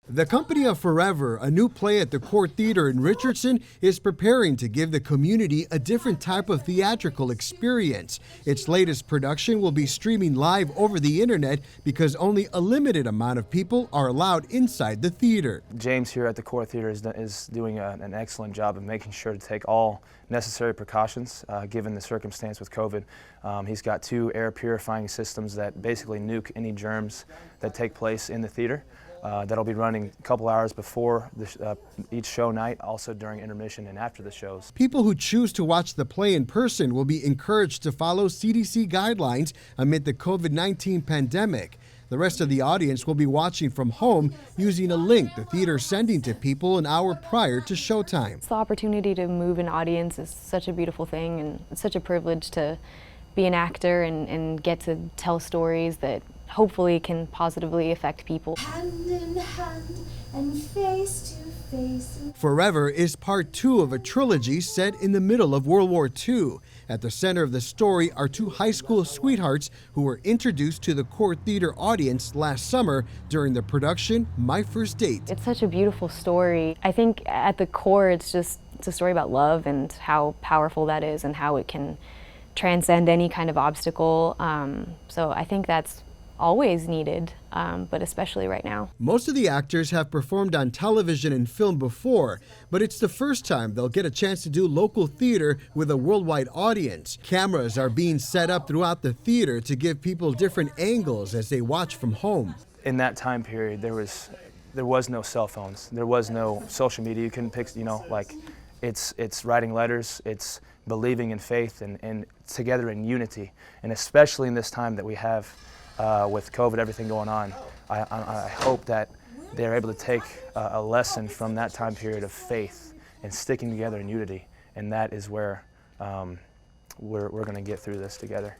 The Company of Forever, a new play at the Court Theater in Richardson, is preparing to give the community a different type of theatrical experience. Its latest production will be streaming live over the internet because only a limited amount of people are allowed inside the theater. James here at the Court Theater is doing an excellent job of making sure to take all necessary precautions given the circumstance with COVID. He's got 2 air purifying systems that basically nuke any germs that take place in the theater. That'll be running a couple hours before each show night, also during intermission and after the shows. People who choose to watch the play in person will be encouraged to follow CDC guidelines amid the COVID-19 pandemic. The rest of the audience will be watching from home using a link the theater is sending to people an hour prior to showtime. The opportunity to move an audience is such a beautiful thing, and it's such a privilege to be an actor and get to tell stories that hopefully can positively affect people. Hand in hand and face to face. Forever is part 2 of a trilogy set in the middle of World War II. At the center of the story are 2 high school sweethearts who were introduced to the Court Theater audience last summer during the production My First Date. It's such a beautiful story. I think at the core it's a story about love and how powerful that is and how it can transcend any kind of obstacle. So I think that's always needed, but especially right now. Most of the actors have performed on television and film before, but it's the first time they'll get a chance to do local theater with a worldwide audience. Cameras are being set up throughout the theater to give people different angles as they watch from home. In that time period, there was no cell phones, there was no social media. You couldn't pick, like it's writing letters, it's believing in faith and together in unity, and especially in this time that we have with COVID, everything going on, I hope that they're able to take a lesson from that time period of faith and sticking together in unity, and that is where we're going to get through this together.